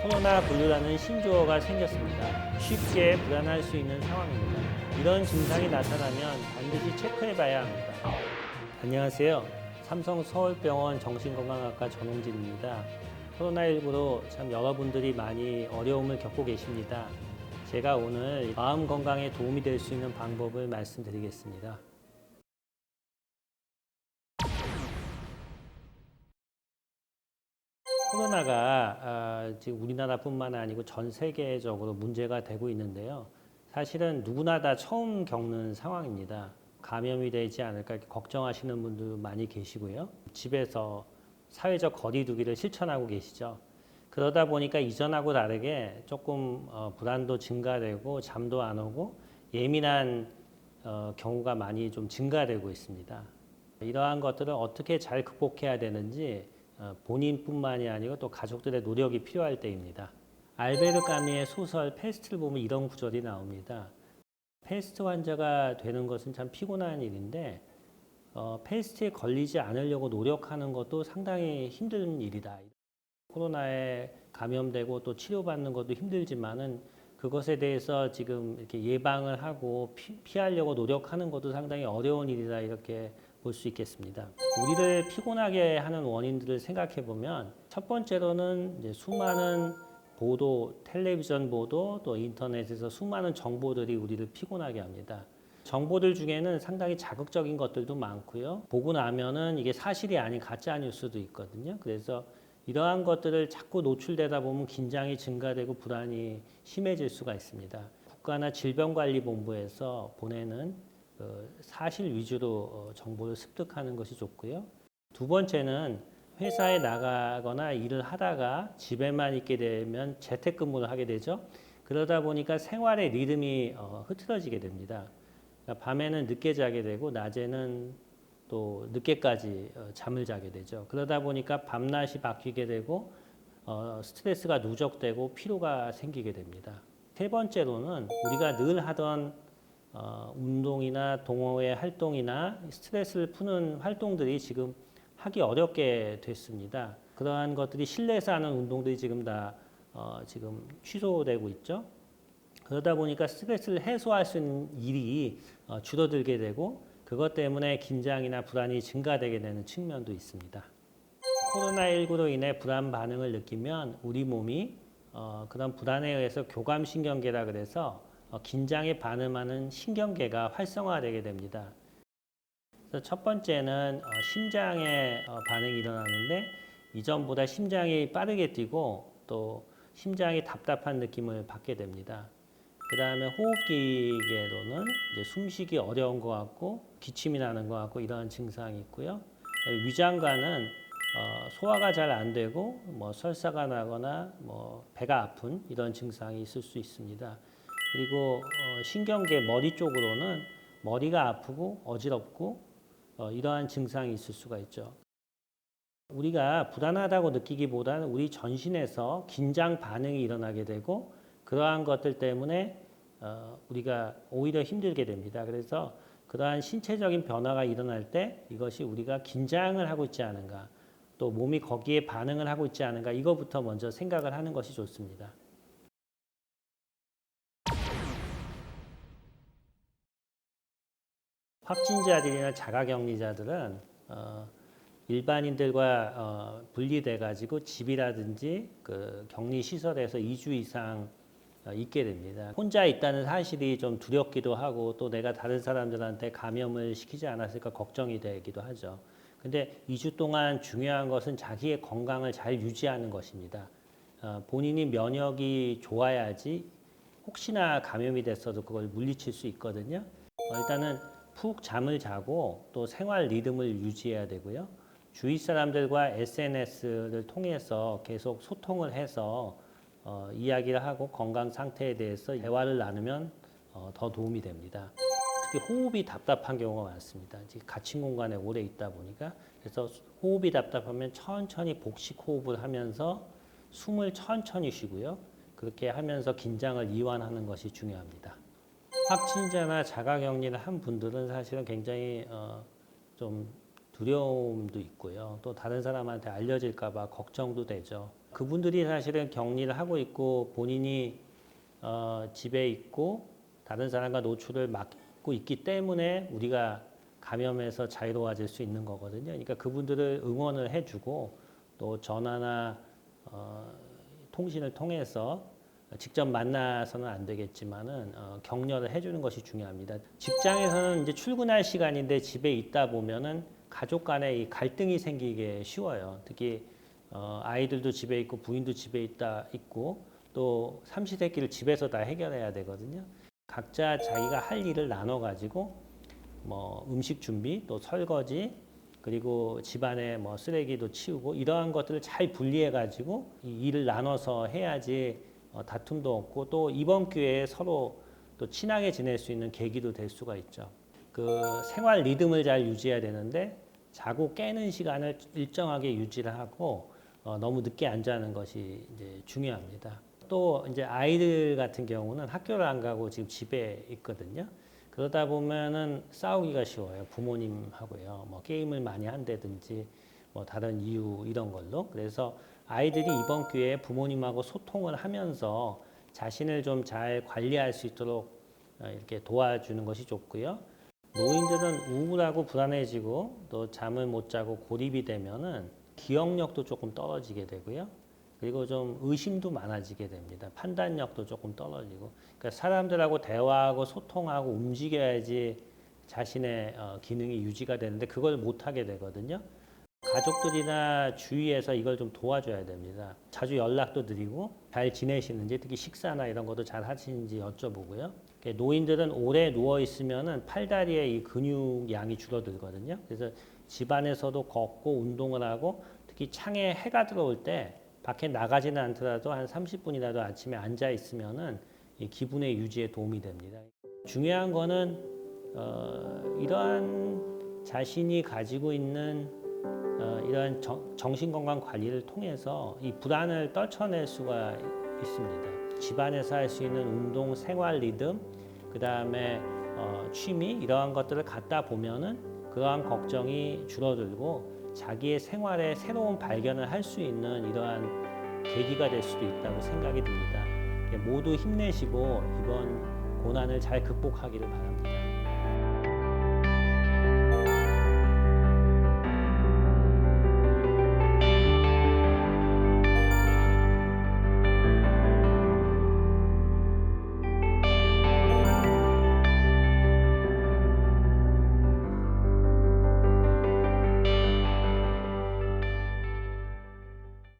코로나 블루라는 신조어가 생겼습니다. 쉽게 불안할 수 있는 상황입니다. 이런 증상이 나타나면 반드시 체크해봐야 합니다. 안녕하세요. 삼성 서울병원 정신건강학과 전홍진입니다. 코로나19로 참 여러분들이 많이 어려움을 겪고 계십니다. 제가 오늘 마음 건강에 도움이 될 수 있는 방법을 말씀드리겠습니다. 코로나가 지금 우리나라뿐만 아니고 전 세계적으로 문제가 되고 있는데요. 사실은 누구나 다 처음 겪는 상황입니다. 감염이 되지 않을까 이렇게 걱정하시는 분들 많이 계시고요. 집에서 사회적 거리 두기를 실천하고 계시죠. 그러다 보니까 이전하고 다르게 조금 불안도 증가되고 잠도 안 오고 예민한 경우가 많이 좀 증가되고 있습니다. 이러한 것들을 어떻게 잘 극복해야 되는지 본인뿐만이 아니고 또 가족들의 노력이 필요할 때입니다. 알베르 까뮈의 소설 페스트를 보면 이런 구절이 나옵니다. 페스트 환자가 되는 것은 참 피곤한 일인데 페스트에 걸리지 않으려고 노력하는 것도 상당히 힘든 일이다. 코로나에 감염되고 또 치료받는 것도 힘들지만은 그것에 대해서 지금 이렇게 예방을 하고 피하려고 노력하는 것도 상당히 어려운 일이다 이렇게 볼 수 있겠습니다. 우리를 피곤하게 하는 원인들을 생각해 보면 첫 번째로는 이제 수많은 보도, 텔레비전 보도, 또 인터넷에서 수많은 정보들이 우리를 피곤하게 합니다. 정보들 중에는 상당히 자극적인 것들도 많고요. 보고 나면은 이게 사실이 아닌 가짜 뉴스도 있거든요. 그래서 이러한 것들을 자꾸 노출되다 보면 긴장이 증가되고 불안이 심해질 수가 있습니다. 국가나 질병관리본부에서 보내는 사실 위주로 정보를 습득하는 것이 좋고요. 두 번째는 회사에 나가거나 일을 하다가 집에만 있게 되면 재택근무를 하게 되죠. 그러다 보니까 생활의 리듬이 흐트러지게 됩니다. 그러니까 밤에는 늦게 자게 되고 낮에는 또 늦게까지 잠을 자게 되죠. 그러다 보니까 밤낮이 바뀌게 되고 스트레스가 누적되고 피로가 생기게 됩니다. 세 번째로는 우리가 늘 하던 운동이나 동호회 활동이나 스트레스를 푸는 활동들이 지금 하기 어렵게 됐습니다. 그러한 것들이 실내에서 하는 운동들이 지금 다 지금 취소되고 있죠. 그러다 보니까 스트레스를 해소할 수 있는 일이 줄어들게 되고 그것 때문에 긴장이나 불안이 증가되게 되는 측면도 있습니다. 코로나19로 인해 불안 반응을 느끼면 우리 몸이 그런 불안에 의해서 교감신경계라 그래서 긴장에 반응하는 신경계가 활성화되게 됩니다. 그래서 첫 번째는 심장의 반응이 일어나는데 이전보다 심장이 빠르게 뛰고 또 심장이 답답한 느낌을 받게 됩니다. 그 다음에 호흡기계로는 이제 숨쉬기 어려운 것 같고 기침이 나는 것 같고 이런 증상이 있고요. 위장관은 소화가 잘 안 되고 뭐 설사가 나거나 뭐 배가 아픈 이런 증상이 있을 수 있습니다. 그리고 신경계 머리 쪽으로는 머리가 아프고 어지럽고 이러한 증상이 있을 수가 있죠. 우리가 불안하다고 느끼기보다는 우리 전신에서 긴장 반응이 일어나게 되고 그러한 것들 때문에 우리가 오히려 힘들게 됩니다. 그래서 그러한 신체적인 변화가 일어날 때 이것이 우리가 긴장을 하고 있지 않은가 또 몸이 거기에 반응을 하고 있지 않은가 이거부터 먼저 생각을 하는 것이 좋습니다. 확진자들이나 자가격리자들은 일반인들과 분리돼 가지고 집이라든지 그 격리 시설에서 2주 이상 있게 됩니다. 혼자 있다는 사실이 좀 두렵기도 하고 또 내가 다른 사람들한테 감염을 시키지 않았을까 걱정이 되기도 하죠. 근데 2주 동안 중요한 것은 자기의 건강을 잘 유지하는 것입니다. 본인이 면역이 좋아야지 혹시나 감염이 됐어도 그걸 물리칠 수 있거든요. 일단은 푹 잠을 자고 또 생활 리듬을 유지해야 되고요. 주위 사람들과 SNS를 통해서 계속 소통을 해서 이야기를 하고 건강 상태에 대해서 대화를 나누면 더 도움이 됩니다. 특히 호흡이 답답한 경우가 많습니다. 갇힌 공간에 오래 있다 보니까 그래서 호흡이 답답하면 천천히 복식 호흡을 하면서 숨을 천천히 쉬고요. 그렇게 하면서 긴장을 이완하는 것이 중요합니다. 확진자나 자가격리를 한 분들은 사실은 굉장히 좀 두려움도 있고요. 또 다른 사람한테 알려질까 봐 걱정도 되죠. 그분들이 사실은 격리를 하고 있고 본인이 집에 있고 다른 사람과 노출을 막고 있기 때문에 우리가 감염에서 자유로워질 수 있는 거거든요. 그러니까 그분들을 응원을 해주고 또 전화나 통신을 통해서 직접 만나서는 안 되겠지만은 격려를 해주는 것이 중요합니다. 직장에서는 이제 출근할 시간인데 집에 있다 보면은 가족 간에 이 갈등이 생기게 쉬워요. 특히 아이들도 집에 있고 부인도 집에 있고 또 삼시세끼를 집에서 다 해결해야 되거든요. 각자 자기가 할 일을 나눠 가지고 뭐 음식 준비 또 설거지 그리고 집안에 뭐 쓰레기도 치우고 이러한 것들을 잘 분리해 가지고 이 일을 나눠서 해야지 다툼도 없고 또 이번 기회에 서로 또 친하게 지낼 수 있는 계기도 될 수가 있죠. 그 생활 리듬을 잘 유지해야 되는데 자고 깨는 시간을 일정하게 유지를 하고 너무 늦게 안 자는 것이 이제 중요합니다. 또 이제 아이들 같은 경우는 학교를 안 가고 지금 집에 있거든요. 그러다 보면은 싸우기가 쉬워요. 부모님하고요. 뭐 게임을 많이 한다든지 뭐 다른 이유 이런 걸로. 그래서 아이들이 이번 기회에 부모님하고 소통을 하면서 자신을 좀 잘 관리할 수 있도록 이렇게 도와주는 것이 좋고요. 노인들은 우울하고 불안해지고 또 잠을 못 자고 고립이 되면은 기억력도 조금 떨어지게 되고요. 그리고 좀 의심도 많아지게 됩니다. 판단력도 조금 떨어지고. 그러니까 사람들하고 대화하고 소통하고 움직여야지 자신의 기능이 유지가 되는데 그걸 못 하게 되거든요. 가족들이나 주위에서 이걸 좀 도와줘야 됩니다. 자주 연락도 드리고 잘 지내시는지 특히 식사나 이런 것도 잘 하시는지 여쭤보고요. 노인들은 오래 누워 있으면은 팔다리에 이 근육 양이 줄어들거든요. 그래서 집안에서도 걷고 운동을 하고 특히 창에 해가 들어올 때 밖에 나가지는 않더라도 한 30분이라도 아침에 앉아 있으면은 이 기분의 유지에 도움이 됩니다. 중요한 거는 이러한 자신이 가지고 있는 이러한 정신건강 관리를 통해서 이 불안을 떨쳐낼 수가 있습니다. 집안에서 할 수 있는 운동, 생활 리듬, 그 다음에 취미 이러한 것들을 갖다 보면은 그러한 걱정이 줄어들고 자기의 생활에 새로운 발견을 할 수 있는 이러한 계기가 될 수도 있다고 생각이 듭니다. 모두 힘내시고 이번 고난을 잘 극복하기를 바랍니다.